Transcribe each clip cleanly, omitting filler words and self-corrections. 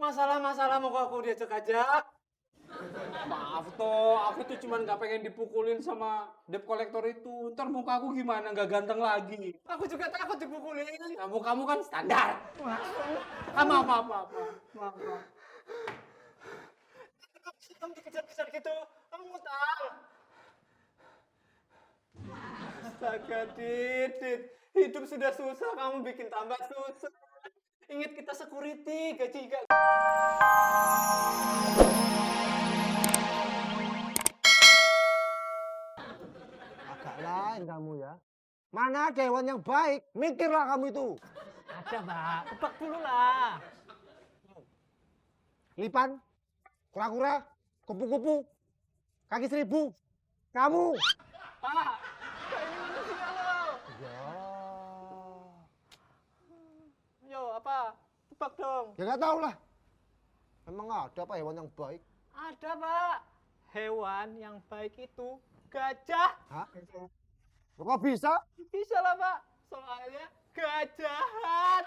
Masalah mau aku diajak ajak. Maaf toh, aku tuh cuman gak pengen dipukulin sama debt collector itu. Ntar muka aku gimana, gak ganteng lagi. Aku juga takut dipukulin. Kamu kan standar. Maaf. Kamu dikejar-kejar gitu. Kamu ngutang. Astaga, Didit. Hidup sudah susah, kamu bikin tambah susah. Ingat kita security, gaji gak... Agak lain kamu ya. Mana ada hewan yang baik? Mikirlah kamu itu. Ada, Mbak. Tebak dulu lah. Lipan, kura-kura, kupu-kupu, kaki seribu. Kamu. Pak, ini manusia loh. Ya. Yo, apa? Tebak dong. Ya nggak tahu lah. Emang ada apa hewan yang baik? Ada, Pak. Hewan yang baik itu gajah. Hah? Kok bisa? Bisa lah, Pak. Soalnya gajahan.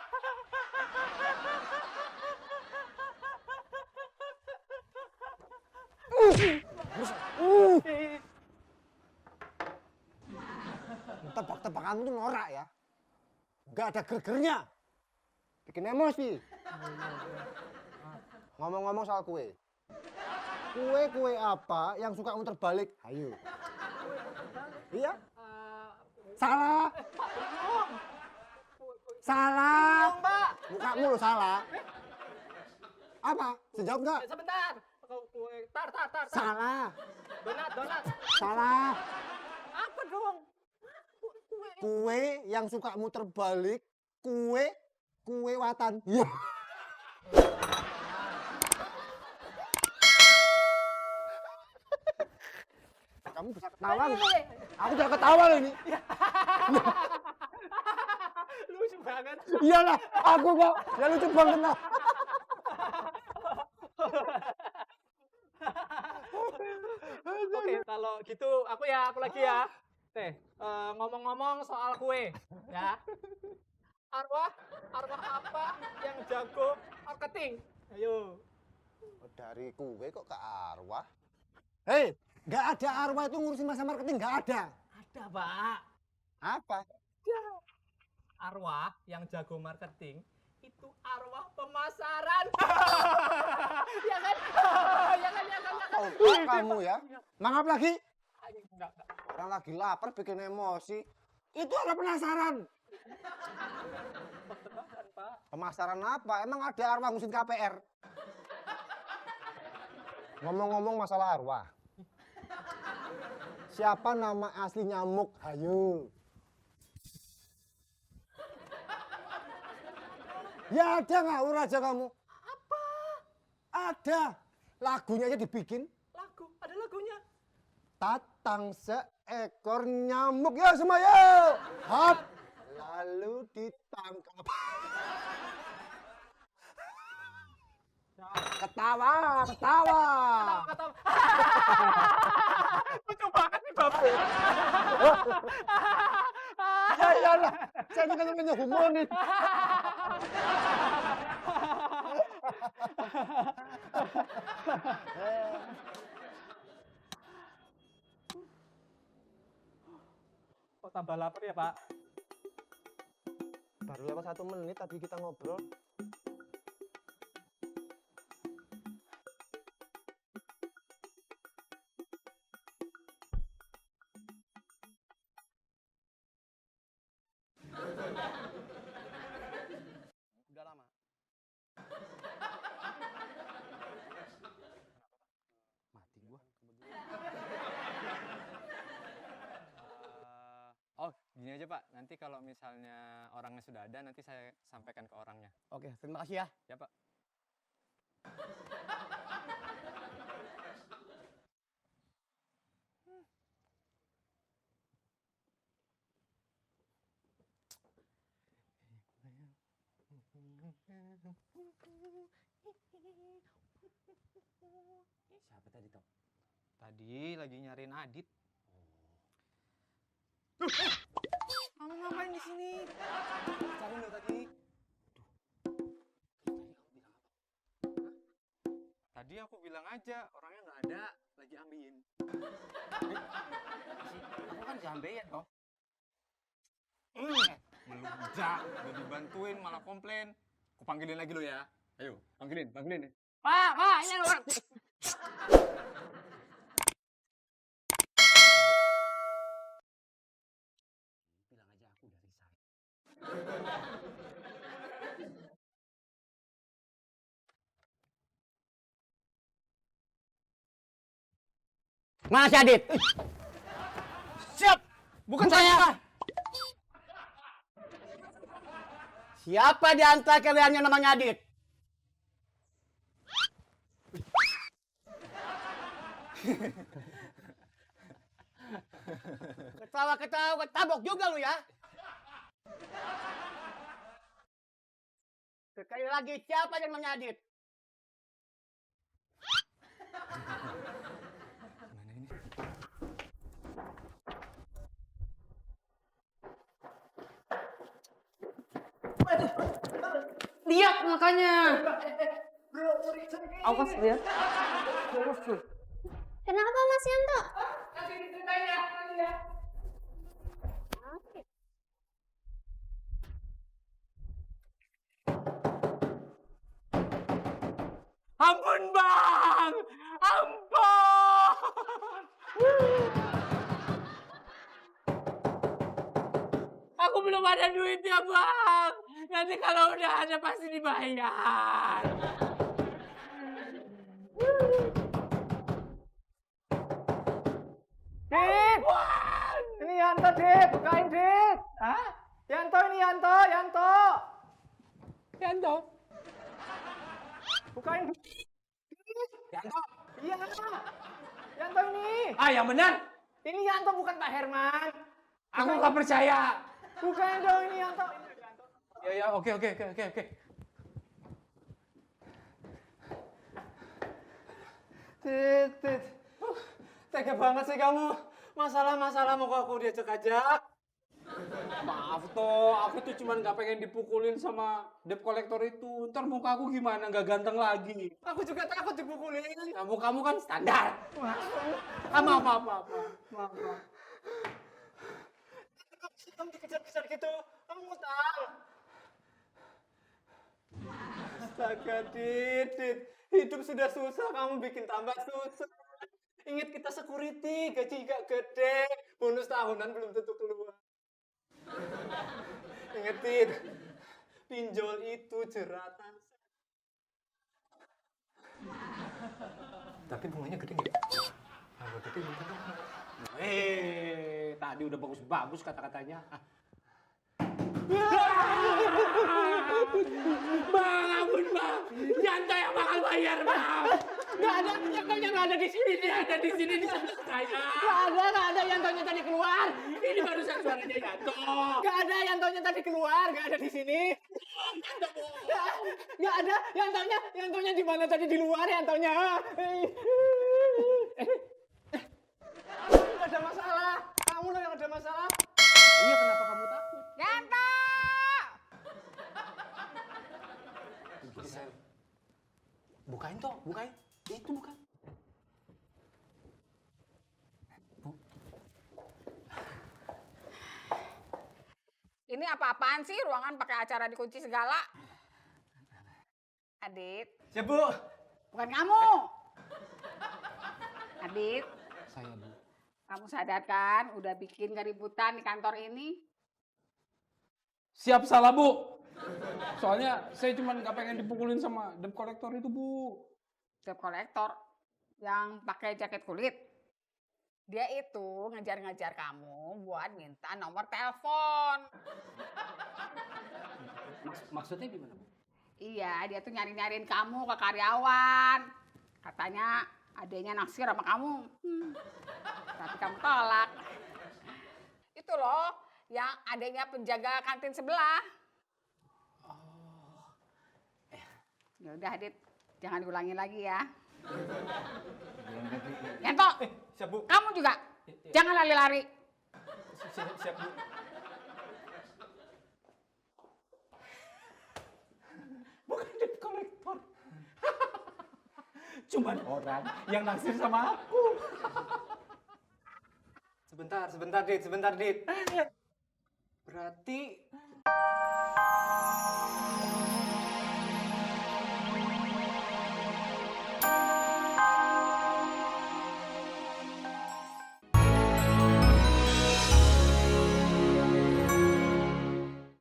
Tebak-tebakan itu norak ya. Nggak ada gergernya. Bikin emosi. Ngomong-ngomong soal kue. Kue apa yang suka muter balik? Ayo. Iya? Salah. Salah. Belum, Pak. Mukamu lo salah. Apa? Sejawab nggak? Sebentar. Kue. Tar. Salah. Donat. Salah. Apa dong? Kue yang suka muter balik. Kue watan. Iya. Kamu bisa ketawa nih. Aku udah ketawa loh ini. Lucu banget. Iyalah, aku kok. Ya lucu banget lah. Oke, kalau gitu aku lagi ya. Ngomong-ngomong soal kue, ya. Arwah apa yang jago marketing? Ayo. Dari kue kok ke arwah? Hei, nggak ada arwah itu ngurusin masa marketing, nggak ada. Ada, Pak. Apa? Arwah yang jago marketing itu arwah pemasaran. Ya kan? Oh, kamu ya? Mangap lagi? Enggak. Orang lagi lapar bikin emosi. Itu ada penasaran. Tebakan, Pak. Pemasaran apa? Emang ada arwah ngurusin KPR? Ngomong-ngomong masalah arwah. Siapa nama asli nyamuk? Hayu. Ya ada ngawur aja kamu. Apa? Ada. Lagunya aja dibikin. Ada lagunya. Tatang seekor nyamuk. Ya semua yuk. Hop. Lalu ditangkap. Ketawa. Lucu banget nih, Bapak. Ya iyalah. Saya ini kan namanya humor nih. Kok tambah lapar ya, Pak? Baru lewat 1 menit tadi kita ngobrol. Udah lama. Mati gua. Oh, gini aja Pak. Nanti kalau misalnya orangnya sudah ada, nanti saya sampaikan ke orangnya. Oke, terima kasih ya. Ya Pak. Siapa tadi, Tom? Tadi lagi nyariin Adit. Kamu ngapain di sini? Cari lo tadi. Tadi kamu bilang apa? aku bilang aja, orangnya nggak ada, lagi ambiin. Aku kan kesampean toh. Melunjak, udah dibantuin malah komplain. Aku panggilin lagi lo ya. Ayo, panggilin. Pak, ini orang. Bilang aja aku udah resign. Mana si Adit? Siap, bukan saya. Siapa di antara kalian yang namanya Adit? Ketawa-ketawa, ketabok juga lu ya. Sekali lagi, siapa yang namanya Adit? Lihat makanya. Awas dia. Kenapa Mas Yanto? Ampun bang, ampun. Aku belum ada duitnya bang. Nanti kalau udah ada pasti dibayar. Dit, ini Yanto, Dit, bukain, Dit. Hah? Yanto ini, Yanto. Yanto? Bukain. Yanto? Iya, Yanto ini. Ah yang benar. Ini Yanto, bukan Pak Herman. Aku nggak percaya. Bukain dong, ini Yanto. Ya, oke. Dit. Tega banget sih kamu. Masalah mau aku diajak-ajak. Maaf toh, aku tuh cuman nggak pengen dipukulin sama debt collector itu. Ntar muka aku gimana, nggak ganteng lagi. Aku juga takut dipukulin. Kamu kan standar. Maaf. Kamu dikejar-kejar gitu. Kamu utang. Astaga, Dit. Hidup sudah susah, kamu bikin tambah susah. Ingat kita security, gaji gak gede. Bonus tahunan belum tentu keluar. Ingat, Dit. Pinjol itu jeratan. Tapi bunganya gede nggak? Kalau gede belum tentu. Tadi udah bagus-bagus kata-katanya. Bang, ampun bang. Yanto yang bakal bayar bang. Nggak ada, Yantonya nggak ada di sini. Dia ada di sini di sebelah saya. Nggak ada Yantonya tadi keluar. Ini barusan suaranya Yanto. Nggak ada Yantonya tadi keluar, nggak ada di sini. Nggak ada Yantonya di mana tadi di luar Yantonya. Nggak ada masalah. Kamu loh yang ada masalah. Iya, kenapa kamu takut? Yanto! Bukain toh, bukain. Itu bukan. Ini apa-apaan sih ruangan pakai acara dikunci segala? Adit, Ya, Bu. bukan kamu. Adit, Saya Bu. kamu sadar kan udah bikin keributan di kantor ini? Siap salah Bu. Soalnya saya cuma nggak pengen dipukulin sama debt collector itu Bu. Debt kolektor yang pakai jaket kulit. Dia itu ngejar-ngejar kamu buat minta nomor telepon. Maksudnya gimana Bu? Iya, dia tuh nyari-nyariin kamu ke karyawan. Katanya adanya naksir sama kamu. Tapi kamu tolak. Itu loh, yang adanya penjaga kantin sebelah. Ya udah, Adit. Jangan diulangi lagi ya. Yanto, Siap, Bu. kamu juga. Jangan lari-lari. Siap, Bu. Bukan debt collector. cuman orang yang naksir sama aku. Sebentar, Dit. Berarti